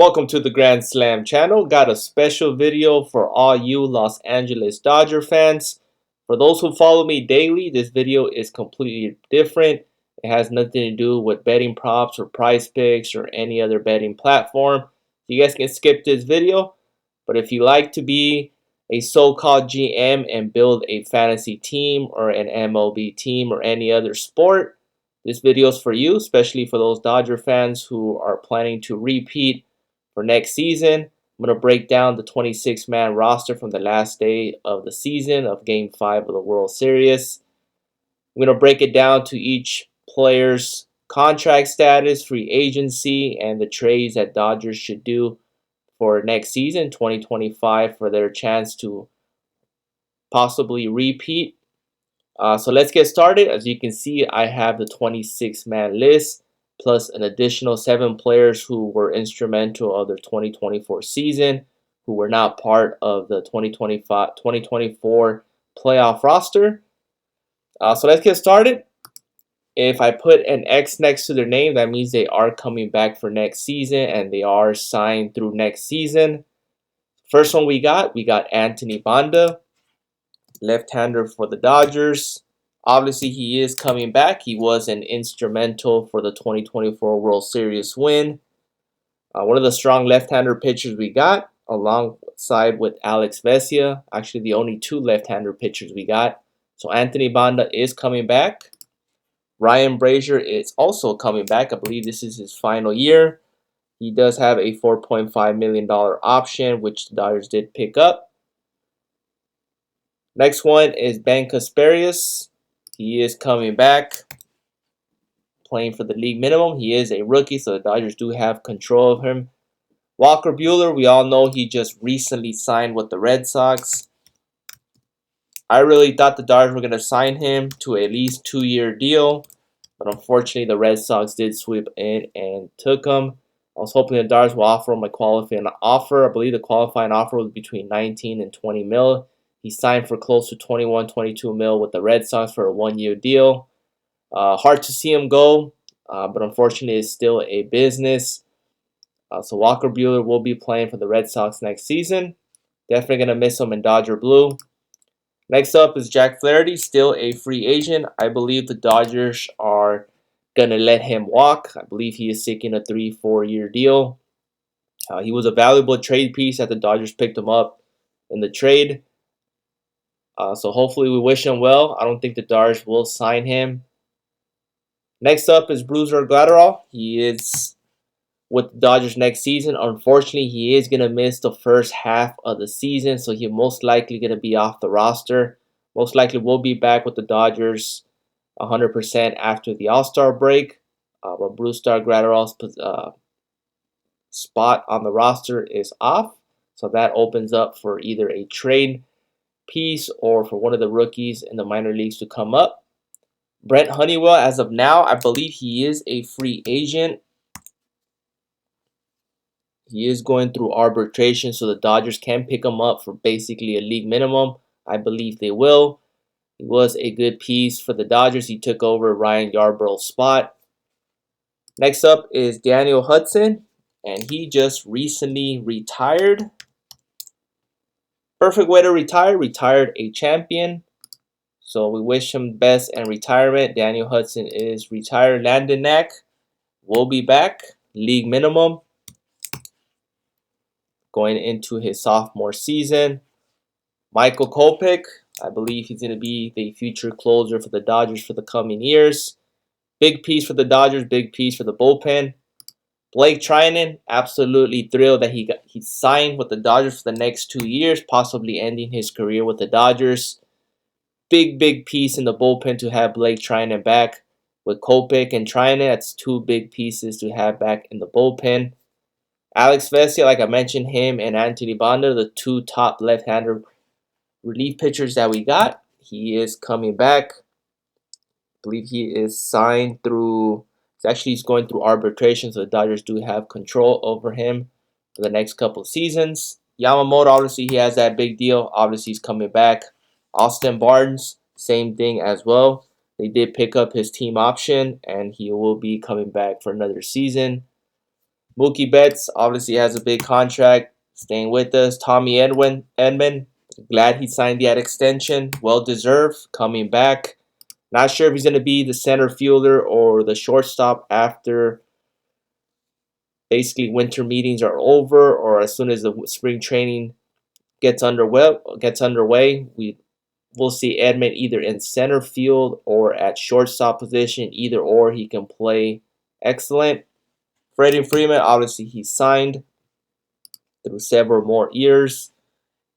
Welcome to the Grand Slam channel. Got a special video for all you Los Angeles Dodger fans. For those who follow me daily, this video is completely different. It has nothing to do with betting props or prize picks or any other betting platform. You guys can skip this video. But if you like to be a so-called GM and build a fantasy team or an MLB team or any other sport, this video is for you, especially for those Dodger fans who are planning to repeat for next season. I'm going to break down the 26-man roster from the last day of the season of Game 5 of the World Series. I'm going to break it down to each player's contract status, free agency, and the trades that Dodgers should do for next season, 2025, for their chance to possibly repeat. So let's get started. As you can see, I have the 26-man list, plus an additional 7 players who were instrumental of their 2024 season, who were not part of the 2024 playoff roster. So let's get started. If I put an X next to their name, that means they are coming back for next season and they are signed through next season. First one we got Anthony Banda, left-hander for the Dodgers. Obviously, he is coming back. He was an instrumental for the 2024 World Series win. One of the strong left-hander pitchers we got, alongside with Alex Vesia. Actually, the only 2 left-hander pitchers we got. So Anthony Banda is coming back. Ryan Brazier is also coming back. I believe this is his final year. He does have a $4.5 million option, which the Dodgers did pick up. Next one is Ben Kasperius. He is coming back, playing for the league minimum. He is a rookie, so the Dodgers do have control of him. Walker Buehler, we all know he just recently signed with the Red Sox. I really thought the Dodgers were going to sign him to at least 2-year deal, but unfortunately the Red Sox did sweep in and took him. I was hoping the Dodgers will offer him a qualifying offer. I believe the qualifying offer was between 19 and 20 mil. He signed for close to 21, 22 mil with the Red Sox for a 1-year deal. Hard to see him go, but unfortunately it's still a business. So Walker Buehler will be playing for the Red Sox next season. Definitely going to miss him in Dodger blue. Next up is Jack Flaherty, still a free agent. I believe the Dodgers are going to let him walk. I believe he is seeking a 3-4 year deal. He was a valuable trade piece that the Dodgers picked him up in the trade. So hopefully we wish him well. I don't think the Dodgers will sign him. Next up is Brusdar Graterol. He is with the Dodgers next season. Unfortunately, he is going to miss the first half of the season, so he's most likely going to be off the roster. Most likely will be back with the Dodgers 100% after the All-Star break. But Brusdar Graterol's spot on the roster is off, so that opens up for either a trade piece or for one of the rookies in the minor leagues to come up. Brent Honeywell, as of now, I believe he is a free agent. He is going through arbitration, so the Dodgers can pick him up for basically a league minimum. I believe they will. He was a good piece for the Dodgers. He took over Ryan Yarborough's spot. Next up is Daniel Hudson, and he just recently retired. Perfect way to retire. Retired a champion. So we wish him best in retirement. Daniel Hudson is retired. Landon Knack will be back. League minimum. Going into his sophomore season. Michael Kopech. I believe he's going to be the future closer for the Dodgers for the coming years. Big piece for the Dodgers. Big piece for the bullpen. Blake Trinan, absolutely thrilled that he signed with the Dodgers for the next 2 years, possibly ending his career with the Dodgers. Big piece in the bullpen to have Blake Trinan back. With Kopech and Trinan, that's 2 big pieces to have back in the bullpen. Alex Vesia, like I mentioned, him and Anthony Banda, the 2 top left-hander relief pitchers that we got. He is coming back. I believe he is signed through... He's going through arbitration, so the Dodgers do have control over him for the next couple of seasons. Yamamoto, obviously, he has that big deal. Obviously, he's coming back. Austin Barnes, same thing as well. They did pick up his team option, and he will be coming back for another season. Mookie Betts obviously has a big contract, staying with us. Tommy Edman, glad he signed that extension. Well deserved, coming back. Not sure if he's going to be the center fielder or the shortstop after basically winter meetings are over, or as soon as the spring training gets underway. We'll see Edman either in center field or at shortstop position. Either or, he can play excellent. Freddie Freeman, obviously, he signed through several more years.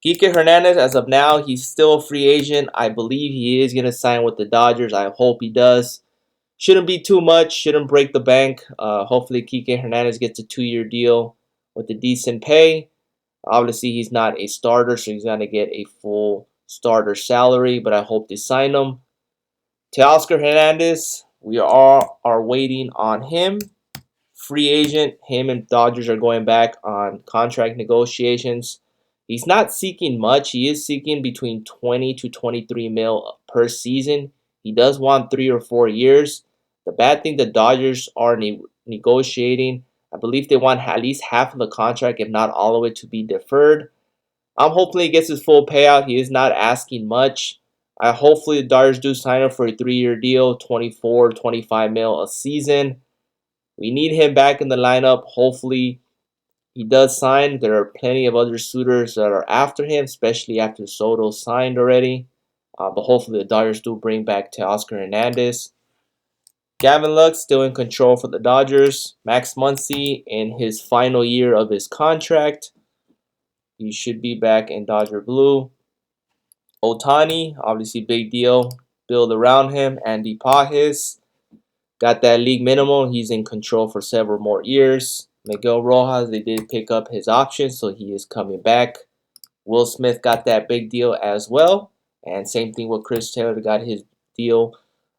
Kike Hernandez, as of now, he's still a free agent. I believe he is going to sign with the Dodgers. I hope he does. Shouldn't be too much. Shouldn't break the bank. Hopefully, Kike Hernandez gets a 2-year deal with a decent pay. Obviously, he's not a starter, so he's going to get a full starter salary, but I hope they sign him. Teoscar Hernandez, we are waiting on him. Free agent. Him and Dodgers are going back on contract negotiations. He's not seeking much. He is seeking between 20 to 23 mil per season. He does want 3 or 4 years. The bad thing, the Dodgers are negotiating. I believe they want at least half of the contract, if not all of it, to be deferred. I'm hoping he gets his full payout. He is not asking much. Hopefully the Dodgers do sign him for a 3-year deal, 24, 25 mil a season. We need him back in the lineup. Hopefully he does sign. There are plenty of other suitors that are after him, especially after Soto signed already. But hopefully the Dodgers do bring back Teoscar Hernandez. Gavin Lux still in control for the Dodgers. Max Muncy in his final year of his contract. He should be back in Dodger blue. Otani, obviously big deal. Build around him. Andy Pajes got that league minimum. He's in control for several more years. Miguel Rojas, they did pick up his option, so he is coming back. Will Smith got that big deal as well. And same thing with Chris Taylor, got his deal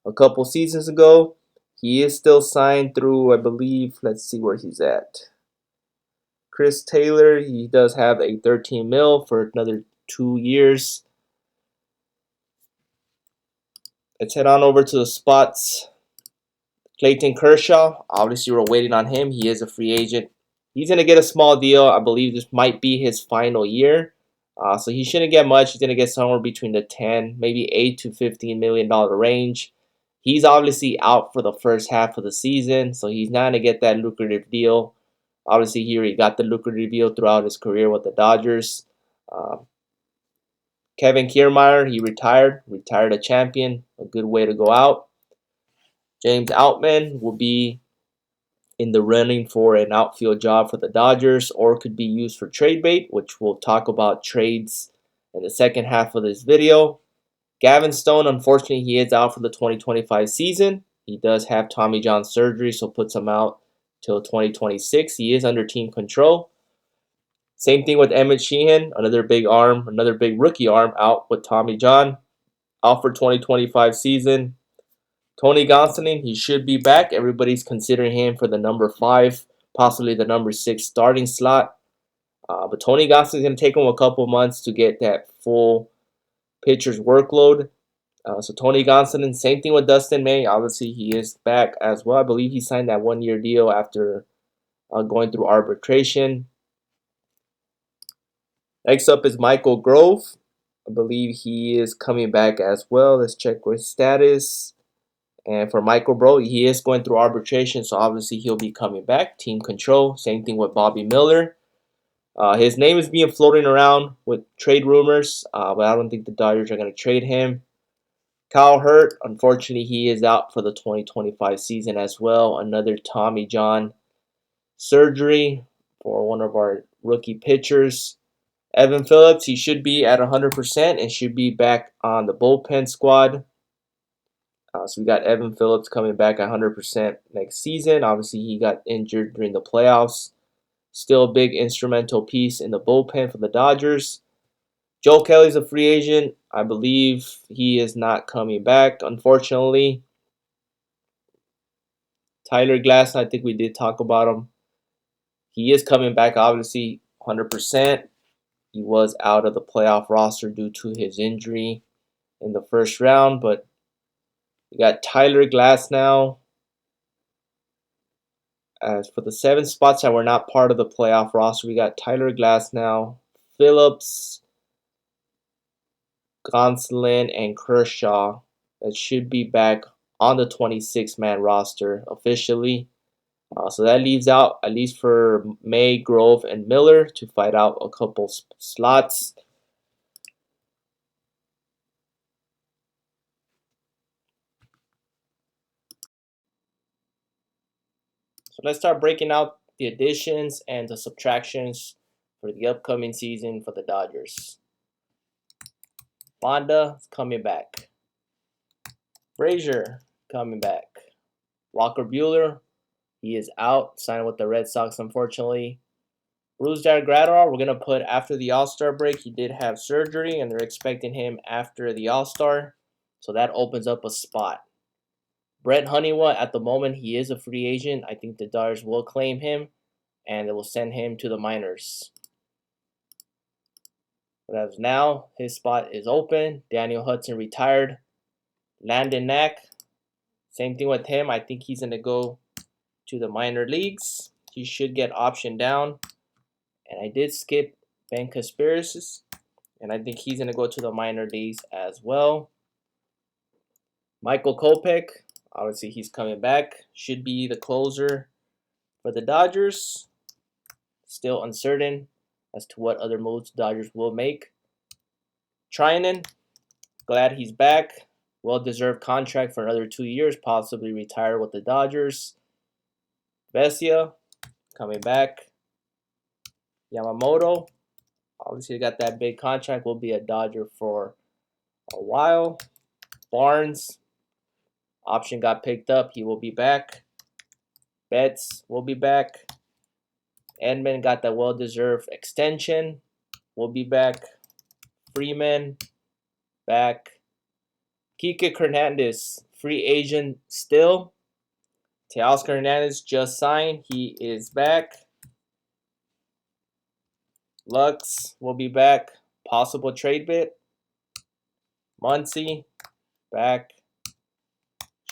a couple seasons ago. He is still signed through, I believe, let's see where he's at. Chris Taylor, he does have a 13 mil for another 2 years. Let's head on over to the spots. Clayton Kershaw, obviously we're waiting on him. He is a free agent. He's going to get a small deal. I believe this might be his final year. So he shouldn't get much. He's going to get somewhere between the 10, maybe 8 to $15 million range. He's obviously out for the first half of the season, so he's not going to get that lucrative deal. Obviously, here he got the lucrative deal throughout his career with the Dodgers. Kevin Kiermaier, he retired a champion. A good way to go out. James Outman will be in the running for an outfield job for the Dodgers, or could be used for trade bait, which we'll talk about trades in the second half of this video. Gavin Stone, unfortunately, he is out for the 2025 season. He does have Tommy John surgery, so puts him out till 2026. He is under team control. Same thing with Emmett Sheehan, another big arm, another big rookie arm out with Tommy John, out for 2025 season. Tony Gonsolin, he should be back. Everybody's considering him for the number 5, possibly the number 6 starting slot. But Tony Gonsolin's going to take him a couple months to get that full pitcher's workload. So Tony Gonsolin, same thing with Dustin May. Obviously, he is back as well. I believe he signed that 1-year deal after going through arbitration. Next up is Michael Grove. I believe he is coming back as well. Let's check his status. And for Michael Bro, he is going through arbitration, so obviously he'll be coming back. Team control. Same thing with Bobby Miller. His name is being floating around with trade rumors, but I don't think the Dodgers are going to trade him. Kyle Hurt, unfortunately, he is out for the 2025 season as well. Another Tommy John surgery for one of our rookie pitchers. Evan Phillips, he should be at 100% and should be back on the bullpen squad. So we got Evan Phillips coming back 100% next season. Obviously, he got injured during the playoffs. Still a big instrumental piece in the bullpen for the Dodgers. Joe Kelly's a free agent. I believe he is not coming back, unfortunately. Tyler Glass, I think we did talk about him. He is coming back, obviously, 100%. He was out of the playoff roster due to his injury in the first round, but we got Tyler Glass now. As for the 7 spots that were not part of the playoff roster, we got Tyler Glasnow, Phillips, Gonsolin, and Kershaw that should be back on the 26-man roster officially. So that leaves out, at least for May, Grove, and Miller, to fight out a couple slots. So let's start breaking out the additions and the subtractions for the upcoming season for the Dodgers. Fonda is coming back. Frazier coming back. Walker Buehler, he is out, signed with the Red Sox, unfortunately. Brusdar Graterol, we're going to put after the All-Star break. He did have surgery, and they're expecting him after the All-Star. So that opens up a spot. Brett Honeywell, at the moment, he is a free agent. I think the Dodgers will claim him, and they will send him to the minors. But as of now, his spot is open. Daniel Hudson retired. Landon Knack, same thing with him. I think he's going to go to the minor leagues. He should get optioned down. And I did skip Ben Conspiracies, and I think he's going to go to the minor leagues as well. Michael Kopech, obviously he's coming back. Should be the closer for the Dodgers. Still uncertain as to what other moves the Dodgers will make. Trinan, glad he's back. Well-deserved contract for another 2 years, possibly retire with the Dodgers. Vesia, coming back. Yamamoto, obviously got that big contract, will be a Dodger for a while. Barnes, option got picked up, he will be back. Betts will be back. Edman got that well-deserved extension, will be back. Freeman, back. Kike Hernandez, free agent still. Teoscar Hernandez just signed, he is back. Lux will be back, possible trade bit. Muncy, back.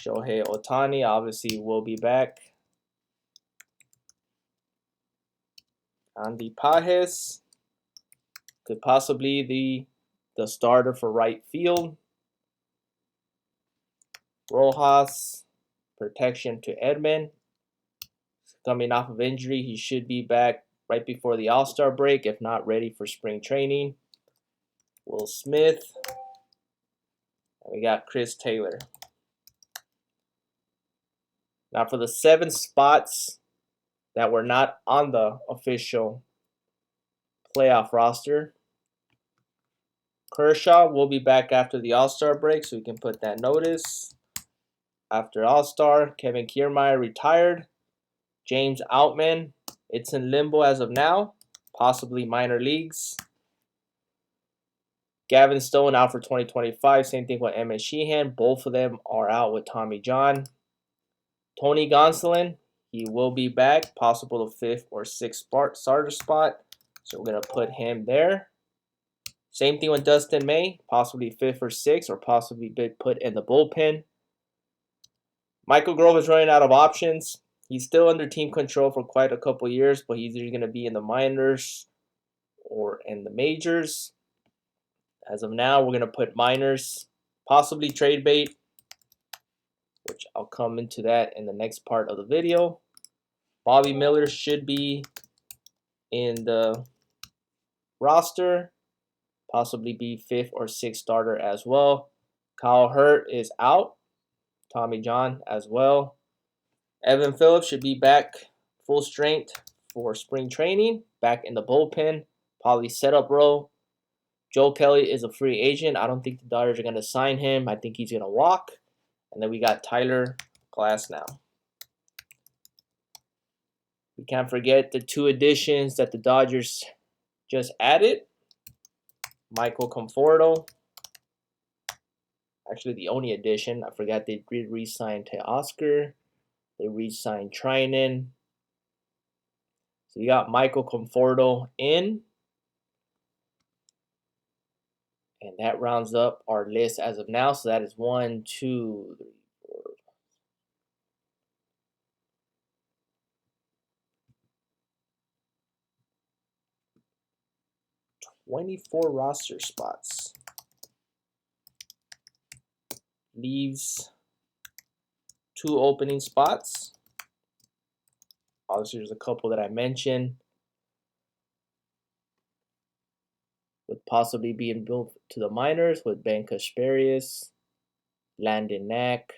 Shohei Ohtani obviously will be back. Andy Pajes could possibly be the starter for right field. Rojas, protection to Edman. Coming off of injury, he should be back right before the All-Star break, if not ready for spring training. Will Smith. And we got Chris Taylor. Now for the 7 spots that were not on the official playoff roster, Kershaw will be back after the All-Star break, so we can put that notice. After All-Star, Kevin Kiermaier retired. James Outman, it's in limbo as of now, possibly minor leagues. Gavin Stone out for 2025. Same thing with Emmett Sheehan. Both of them are out with Tommy John. Tony Gonsolin, he will be back, possible 5th or 6th starter spot. So we're going to put him there. Same thing with Dustin May, possibly 5th or 6th, or possibly be put in the bullpen. Michael Grove is running out of options. He's still under team control for quite a couple years, but he's either going to be in the minors or in the majors. As of now, we're going to put minors, possibly trade bait, which I'll come into that in the next part of the video. Bobby Miller should be in the roster, possibly be 5th or 6th starter as well. Kyle Hurt is out. Tommy John as well. Evan Phillips should be back full strength for spring training, back in the bullpen, probably setup role. Joe Kelly is a free agent. I don't think the Dodgers are going to sign him. I think he's going to walk. And then we got Tyler Glasnow. We can't forget the 2 additions that the Dodgers just added. Michael Conforto. Actually, the only addition. I forgot they did re-sign Teoscar. They re-signed Trinan. So you got Michael Conforto in. And that rounds up our list as of now. So that is 1, 2, 3, 4. 24 roster spots. Leaves 2 opening spots. Obviously, there's a couple that I mentioned would possibly be moved to the minors with Ben Kasperius, Landon Knack,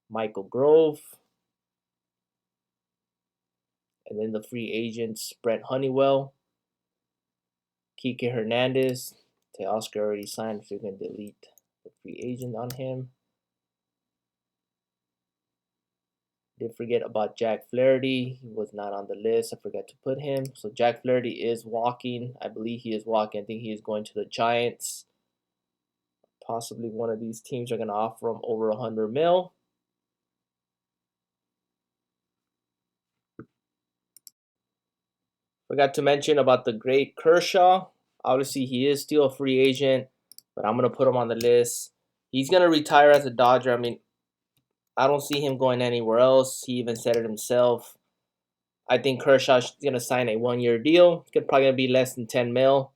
Michael Grove, and then the free agents Brent Honeywell, Kike Hernandez. Teoscar already signed, so you can delete the free agent on him. Did forget about Jack Flaherty. He was not on the list. I forgot to put him. So Jack Flaherty is walking. I believe he is walking. I think he is going to the Giants. Possibly one of these teams are going to offer him over 100 mil. Forgot to mention about the great Kershaw. Obviously, he is still a free agent, but I'm going to put him on the list. He's going to retire as a Dodger. I mean, I don't see him going anywhere else. He even said it himself. I think Kershaw's going to sign a 1-year deal. It's probably going to be less than 10 mil.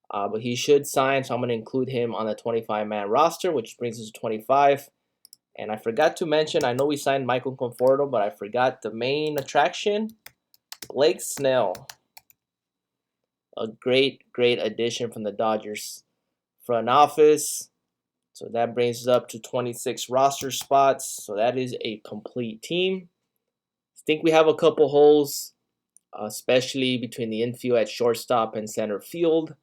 But he should sign, so I'm going to include him on the 25-man roster, which brings us to 25. And I forgot to mention, I know we signed Michael Conforto, but I forgot the main attraction, Blake Snell. A great addition from the Dodgers front office. So that brings us up to 26 roster spots. So that is a complete team. I think we have a couple holes, especially between the infield at shortstop and center field.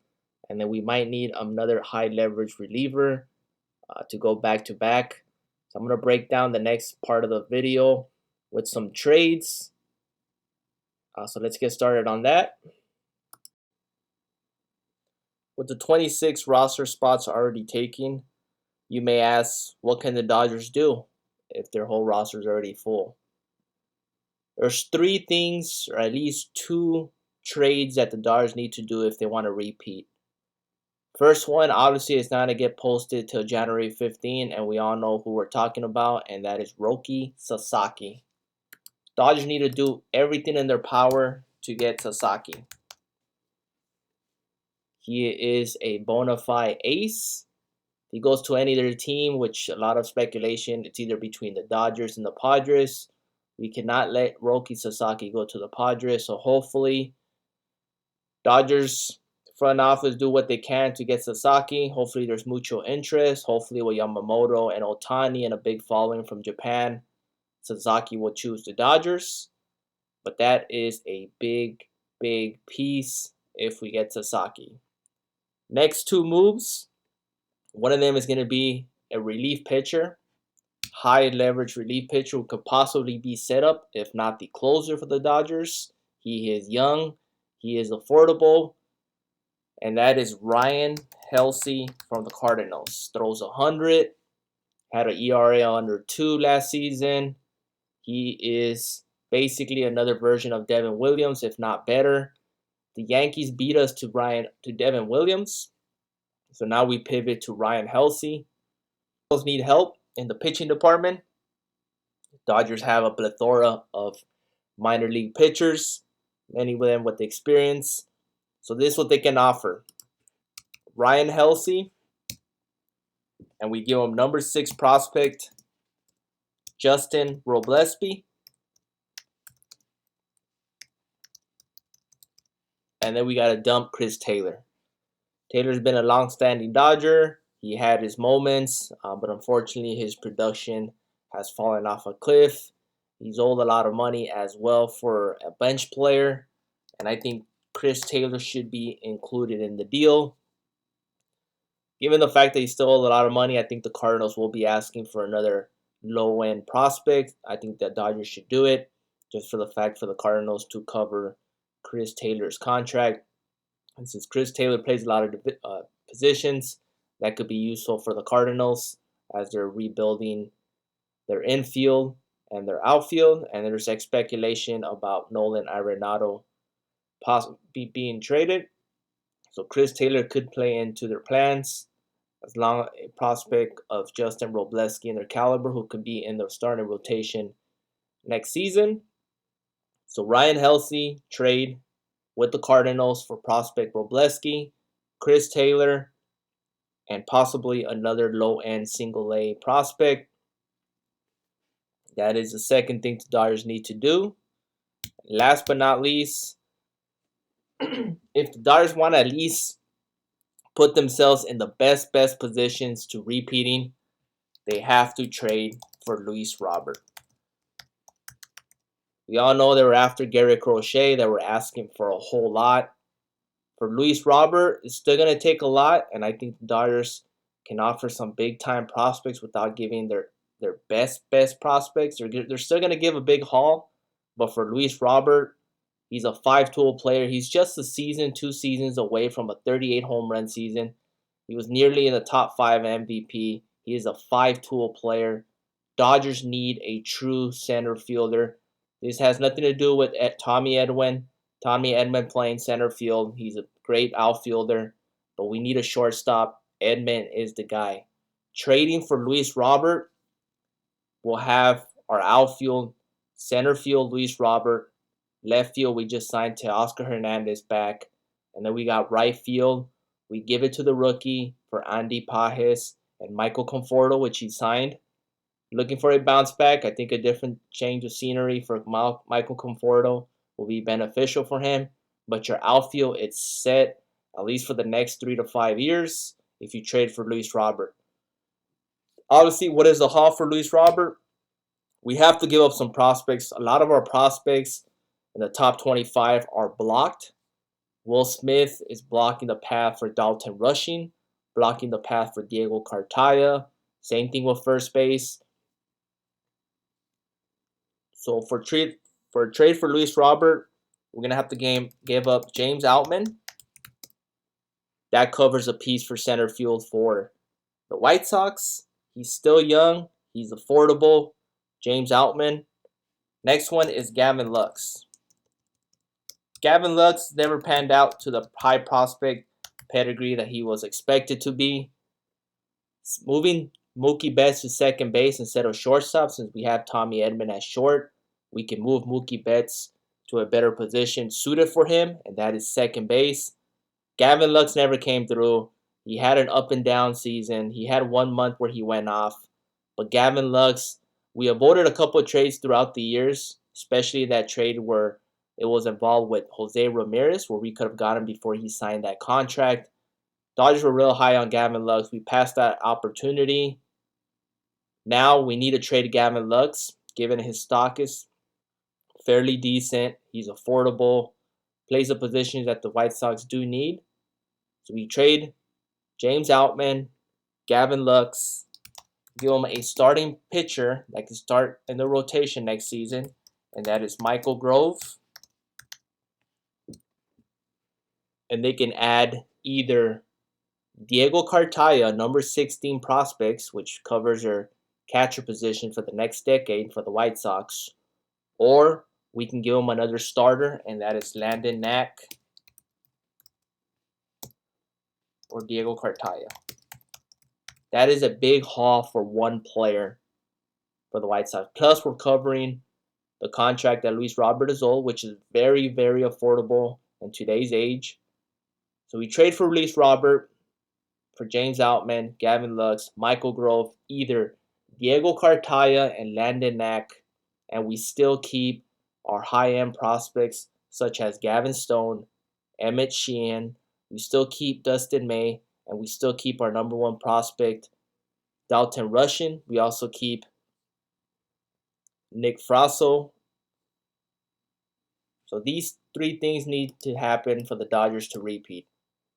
And then we might need another high leverage reliever to go back to back. So I'm going to break down the next part of the video with some trades. So let's get started on that. With the 26 roster spots already taken, you may ask, what can the Dodgers do if their whole roster is already full? There's 3 things, or at least 2 trades that the Dodgers need to do if they want to repeat. First one, obviously, is not going to get posted till January 15, and we all know who we're talking about, and that is Roki Sasaki. Dodgers need to do everything in their power to get Sasaki. He is a bona fide ace. He goes to any other team, which a lot of speculation, it's either between the Dodgers and the Padres. We cannot let Roki Sasaki go to the Padres, so hopefully Dodgers front office do what they can to get Sasaki. Hopefully there's mutual interest. Hopefully with Yamamoto and Otani and a big following from Japan, Sasaki will choose the Dodgers. But that is a big piece if we get Sasaki. Next 2 moves, one of them is going to be a relief pitcher, high leverage relief pitcher who could possibly be set up, if not the closer for the Dodgers. He is young, he is affordable, and that is Ryan Helsley from the Cardinals. Throws 100, had an ERA under 2 last season. He is basically another version of Devin Williams, if not better. The Yankees beat us to Devin Williams, so now we pivot to Ryan Helsley. Dodgers need help in the pitching department. Dodgers have a plethora of minor league pitchers, many of them with experience. So this is what they can offer. Ryan Helsley, and we give him number 6 prospect, Justin Roblesby. And then we got to dump Chris Taylor. Taylor's been a long-standing Dodger. He had his moments, but unfortunately his production has fallen off a cliff. He's owed a lot of money as well for a bench player. And I think Chris Taylor should be included in the deal. Given the fact that he still owes a lot of money, I think the Cardinals will be asking for another low-end prospect. I think that Dodgers should do it just for the fact for the Cardinals to cover Chris Taylor's contract. And since Chris Taylor plays a lot of positions, that could be useful for the Cardinals as they're rebuilding their infield and their outfield. And there's speculation about Nolan Arenado possibly being traded. So Chris Taylor could play into their plans as long as a prospect of Justin Roblesky and their caliber who could be in their starting rotation next season. So Ryan Helsley, trade. with the Cardinals for prospect Robleski, Chris Taylor, and possibly another low-end single-A prospect. That is the second thing the Dodgers need to do. Last but not least, if the Dodgers want to at least put themselves in the best positions to repeating, they have to trade for Luis Robert. We all know they were after Garrett Crochet. They were asking for a whole lot. For Luis Robert, it's still going to take a lot, and I think the Dodgers can offer some big-time prospects without giving their best prospects. They're still going to give a big haul, but for Luis Robert, he's a 5-tool player. He's just a season, 2 seasons away from a 38 home run season. He was nearly in the top 5 MVP. He is a 5-tool player. Dodgers need a true center fielder. This has nothing to do with Tommy Edwin. Tommy Edman playing center field. He's a great outfielder, but we need a shortstop. Edman is the guy. Trading for Luis Robert, we'll have our outfield, center field, Luis Robert. Left field, we just signed Teoscar Hernandez back. And then we got right field. We give it to the rookie for Andy Pajes and Michael Conforto, which he signed. Looking for a bounce back. I think a different change of scenery for Michael Conforto will be beneficial for him. But your outfield, it's set at least for the next 3 to 5 years if you trade for Luis Robert. Obviously, what is the haul for Luis Robert? We have to give up some prospects. A lot of our prospects in the top 25 are blocked. Will Smith is blocking the path for Dalton Rushing, blocking the path for Diego Cartaya. Same thing with first base. So for a trade for Luis Robert, we're gonna have to give up James Outman. That covers a piece for center field for the White Sox. He's still young. He's affordable. James Outman. Next one is Gavin Lux. Gavin Lux never panned out to the high prospect pedigree that he was expected to be. Moving Mookie Betts to second base instead of shortstop, since we have Tommy Edman at short, we can move Mookie Betts to a better position suited for him, and that is second base. Gavin Lux never came through. He had an up and down season. He had 1 month where he went off. But Gavin Lux, we avoided a couple of trades throughout the years, especially that trade where it was involved with Jose Ramirez, where we could have got him before he signed that contract. Dodgers were real high on Gavin Lux. We passed that opportunity. Now we need to trade Gavin Lux, given his stock is fairly decent. He's affordable, plays the positions that the White Sox do need. So we trade James Outman, Gavin Lux, give him a starting pitcher that can start in the rotation next season, and that is Michael Grove. And they can add either Diego Cartaya, number 16 prospects, which covers your catcher position for the next decade for the White Sox, or we can give him another starter, and that is Landon Knack or Diego Cartaya. That is a big haul for one player for the White Sox. Plus, we're covering the contract that Luis Robert is owed, which is very, very affordable in today's age. So we trade for Luis Robert, for James Outman, Gavin Lux, Michael Grove, either Diego Cartaya and Landon Knack, and we still keep our high-end prospects such as Gavin Stone, Emmett Sheehan. We still keep Dustin May, and we still keep our number 1 prospect, Dalton Rushing. We also keep Nick Frasso. So these 3 things need to happen for the Dodgers to repeat.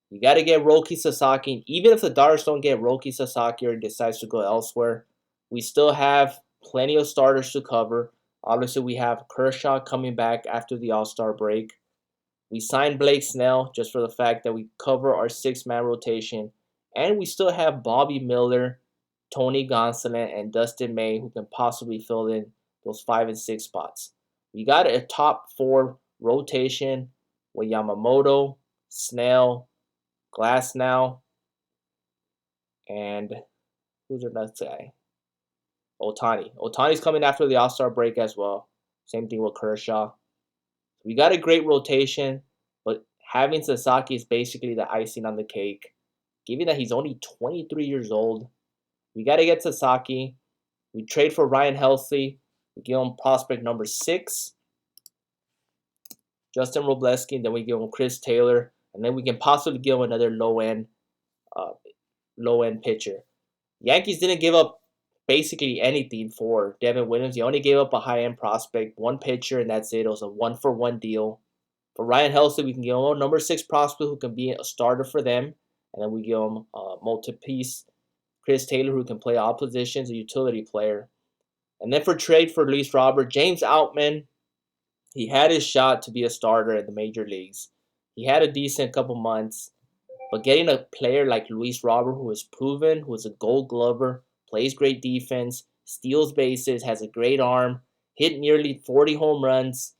You got to get Roki Sasaki. Even if the Dodgers don't get Roki Sasaki or decides to go elsewhere, we still have plenty of starters to cover. Obviously, we have Kershaw coming back after the All-Star break. We signed Blake Snell just for the fact that we cover our 6-man rotation. And we still have Bobby Miller, Tony Gonsolin, and Dustin May who can possibly fill in those 5 and 6 spots. We got a top 4 rotation with Yamamoto, Snell, Glasnow, and who's our next guy? Ohtani. Ohtani's coming after the All-Star break as well. Same thing with Kershaw. We got a great rotation, but having Sasaki is basically the icing on the cake. Given that he's only 23 years old, we got to get Sasaki. We trade for Ryan Helsley. We give him prospect number 6, Justin Robleski, and then we give him Chris Taylor, and then we can possibly give him another uh, low end pitcher. Yankees didn't give up basically anything for Devin Williams. He only gave up a high end prospect, one pitcher, and that's it. It was a 1-for-1 deal. For Ryan Helsley, we can give him a number 6 prospect who can be a starter for them, and then we give him a multi-piece Chris Taylor who can play all positions, a utility player. And then for trade for Luis Robert, James Outman, he had his shot to be a starter in the major leagues. He had a decent couple months, but getting a player like Luis Robert, who is proven, who is a Gold Glover, plays great defense, steals bases, has a great arm, hit nearly 40 home runs,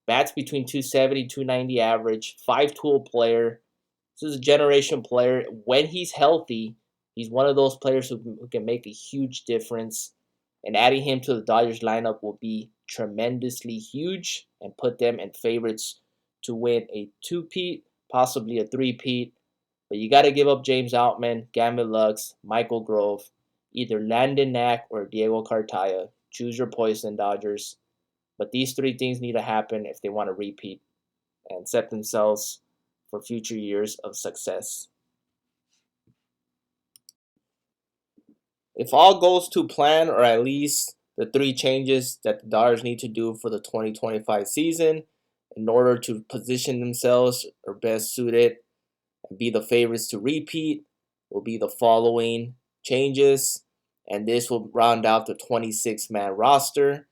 bats between 270 290 average, 5-tool player. This is a generation player. When he's healthy, he's one of those players who can make a huge difference. And adding him to the Dodgers lineup will be tremendously huge and put them in favorites to win a 2-peat, possibly a 3-peat. But you got to give up James Outman, Gambit Lux, Michael Grove, either Landon Knack or Diego Cartaya. Choose your poison, Dodgers. But these 3 things need to happen if they want to repeat and set themselves for future years of success. If all goes to plan, or at least the 3 changes that the Dodgers need to do for the 2025 season in order to position themselves or best suited and be the favorites to repeat, will be the following changes. And this will round out the 26-man roster.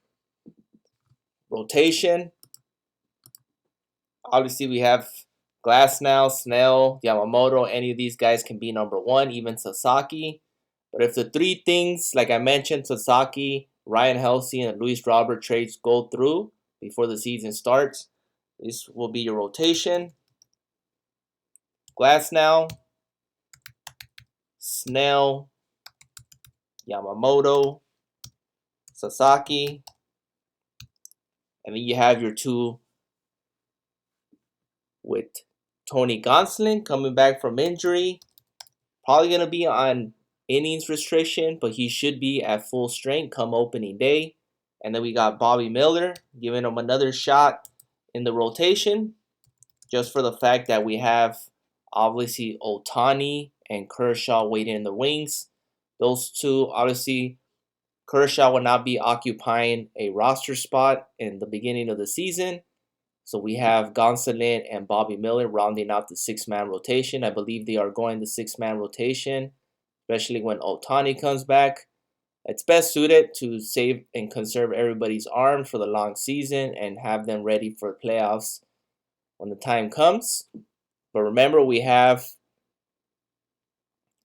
Rotation. Obviously, we have Glasnow, Snell, Yamamoto. Any of these guys can be number 1, even Sasaki. But if the 3 things, like I mentioned, Sasaki, Ryan Helsley, and Luis Robert trades go through before the season starts, this will be your rotation. Glasnow, Snell, Yamamoto, Sasaki, and then you have your 2 with Tony Gonsolin coming back from injury. Probably going to be on innings restriction, but he should be at full strength come opening day. And then we got Bobby Miller giving him another shot in the rotation, just for the fact that we have obviously Ohtani and Kershaw waiting in the wings. Those 2, obviously, Kershaw will not be occupying a roster spot in the beginning of the season. So we have Gonsolin and Bobby Miller rounding out the 6-man rotation. I believe they are going the 6-man rotation, especially when Ohtani comes back. It's best suited to save and conserve everybody's arm for the long season and have them ready for playoffs when the time comes. But remember, we have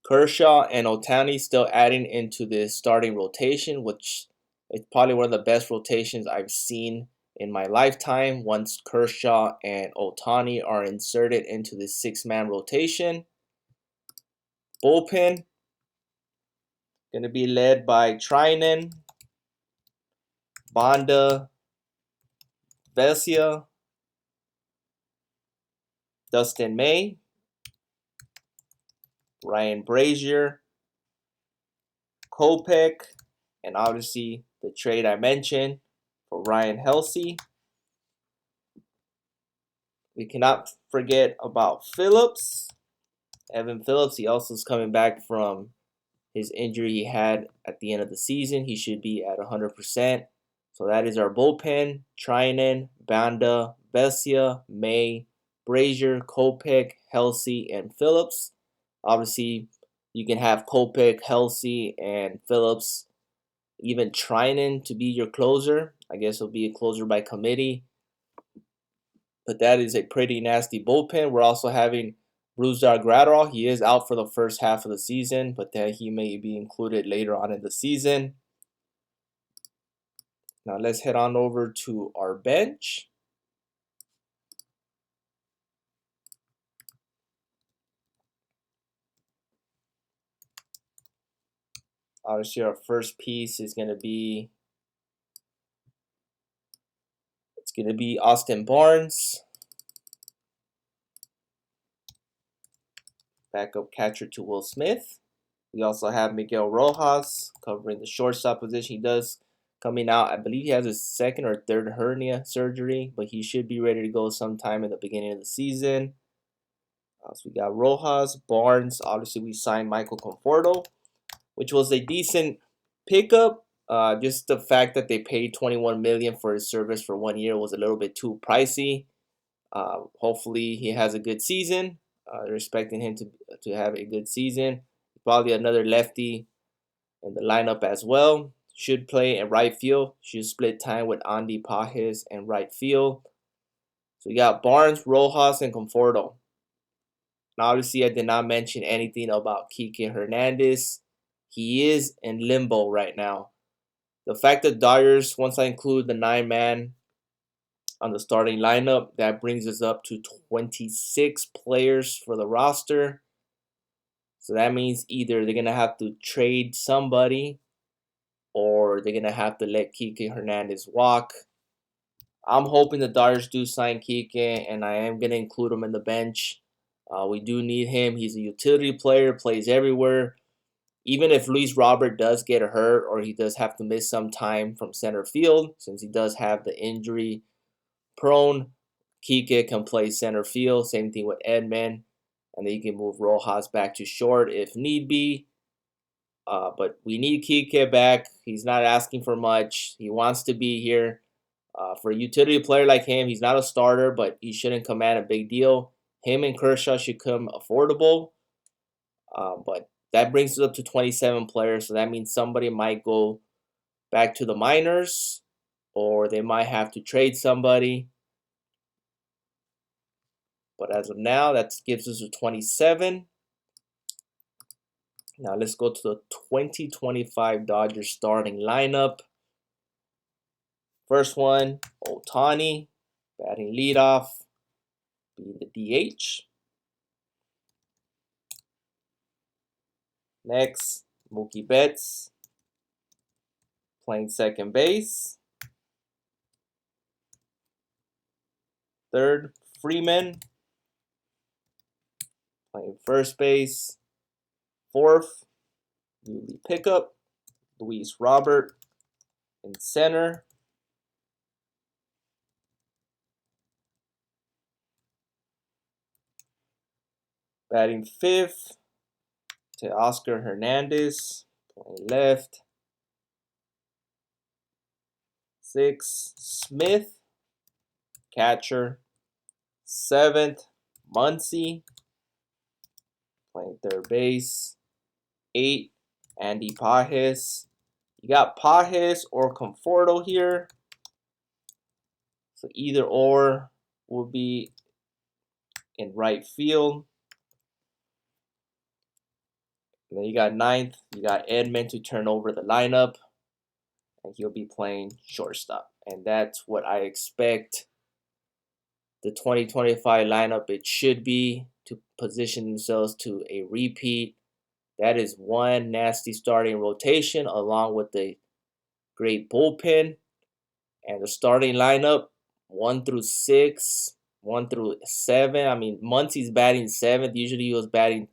Kershaw and Ohtani still adding into this starting rotation, which is probably one of the best rotations I've seen in my lifetime once Kershaw and Ohtani are inserted into this 6-man rotation. Bullpen going to be led by Trinan, Banda, Vesia, Dustin May, Ryan Brazier, Kopech, and obviously the trade I mentioned for Ryan Helsley. We cannot forget about Phillips. Evan Phillips, he also is coming back from his injury he had at the end of the season. He should be at 100%. So that is our bullpen. Trinan, Banda, Vesia, May, Brazier, Kopech, Helsley, and Phillips. Obviously, you can have Kopech, Helsley, and Phillips, even Trinan to be your closer. I guess it'll be a closer by committee. But that is a pretty nasty bullpen. We're also having Brusdar Graterol. He is out for the first half of the season, but then he may be included later on in the season. Now let's head on over to our bench. Obviously, our first piece is going to be Austin Barnes. backup catcher to Will Smith. We also have Miguel Rojas covering the shortstop position. He does coming out. I believe he has his second or third hernia surgery, but he should be ready to go sometime in the beginning of the season. So we got Rojas, Barnes. Obviously, we signed Michael Conforto, which was a decent pickup. Just the fact that they paid $21 million for his service for 1 year was a little bit too pricey. Hopefully, he has a good season. They're expecting him to have a good season. Probably another lefty in the lineup as well. Should play in right field. Should split time with Andy Pajes in right field. So we got Barnes, Rojas, and Conforto. Now, obviously, I did not mention anything about Kike Hernandez. He is in limbo right now. The fact that Dodgers, once I include the 9-man on the starting lineup, that brings us up to 26 players for the roster. So that means either they're going to have to trade somebody or they're going to have to let Kike Hernandez walk. I'm hoping the Dodgers do sign Kike, and I am going to include him in the bench. We do need him. He's a utility player, plays everywhere. Even if Luis Robert does get hurt or he does have to miss some time from center field, since he does have the injury prone, Kike can play center field. Same thing with Edman. And then you can move Rojas back to short if need be. But we need Kike back. He's not asking for much. He wants to be here. For a utility player like him, he's not a starter, but he shouldn't command a big deal. Him and Kershaw should come affordable. But that brings us up to 27 players, so that means somebody might go back to the minors, or they might have to trade somebody. But as of now, that gives us a 27. Now let's go to the 2025 Dodgers starting lineup. First one, Ohtani, batting leadoff, being the DH. Next, Mookie Betts, playing second base. Third, Freeman, playing first base. Fourth, newly pickup, Luis Robert in center. Batting fifth, Teoscar Hernandez, playing left. Sixth, Smith, catcher. Seventh, Muncy, playing third base. 8, Andy Pajes. You got Pajes or Conforto here. So either or will be in right field. And then you got 9th, you got Edman to turn over the lineup. And he'll be playing shortstop. And that's what I expect the 2025 lineup it should be to position themselves to a repeat. That is one nasty starting rotation along with the great bullpen. And the starting lineup, 1 through 6, 1 through 7. I mean, Muncy's batting 7th. Usually he was batting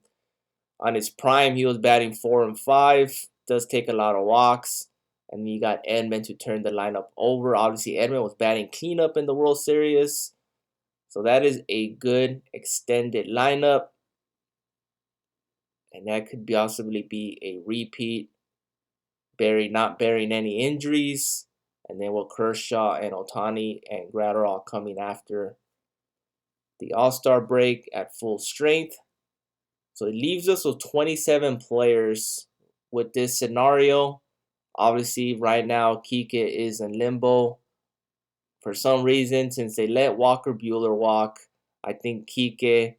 on his prime. He was batting 4 and 5. Does take a lot of walks. And you got Edman to turn the lineup over. Obviously, Edman was batting cleanup in the World Series. So that is a good extended lineup. And that could possibly be a repeat. Not bearing any injuries. And then with Kershaw and Ohtani and Gratterall coming after the All-Star break at full strength. So it leaves us with 27 players with this scenario. Obviously, right now, Kike is in limbo. For some reason, since they let Walker Buehler walk, I think Kike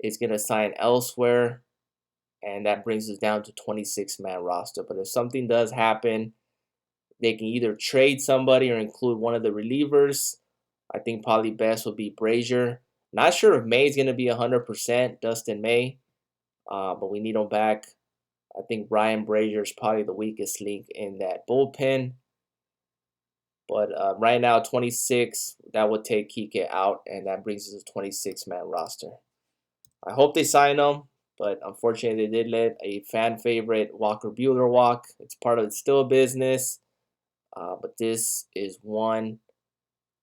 is going to sign elsewhere. And that brings us down to 26-man roster. But if something does happen, they can either trade somebody or include one of the relievers. I think probably best would be Brazier. Not sure if May is going to be 100%, Dustin May, but we need him back. I think Ryan Brazier is probably the weakest link in that bullpen. But right now, 26, that would take Kike out, and that brings us to a 26-man roster. I hope they sign him, but unfortunately they did let a fan favorite Walker Buehler walk. It's part of it's still a business, but this is one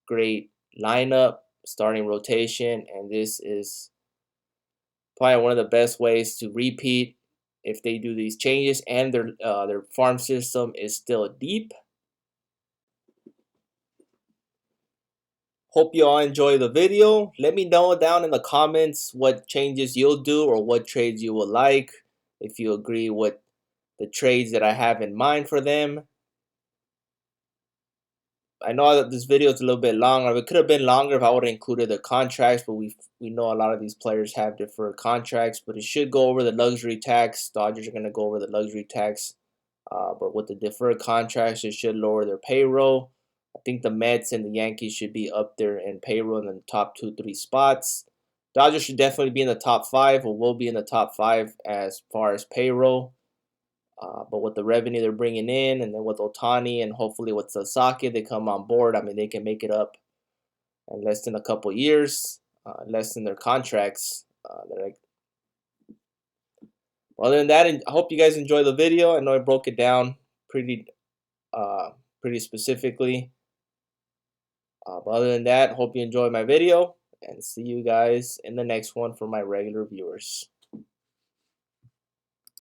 great lineup, starting rotation, and this is probably one of the best ways to repeat if they do these changes and their farm system is still deep. Hope you all enjoy the video. Let me know down in the comments what changes you'll do or what trades you will like, if you agree with the trades that I have in mind for them. I know that this video is a little bit long. It could have been longer if I would have included the contracts, but we know a lot of these players have deferred contracts, but it should go over the luxury tax. Dodgers are going to go over the luxury tax, but with the deferred contracts, it should lower their payroll. I think the Mets and the Yankees should be up there in payroll in the top 2-3 spots. Dodgers should definitely be in the top 5, or will be in the top 5 as far as payroll. But with the revenue they're bringing in, and then with Otani and hopefully with Sasaki, they come on board. I mean, they can make it up in less than a couple years, less than their contracts. Other than that, I hope you guys enjoy the video. I know I broke it down pretty, pretty specifically. But other than that, hope you enjoy my video, and see you guys in the next one for my regular viewers.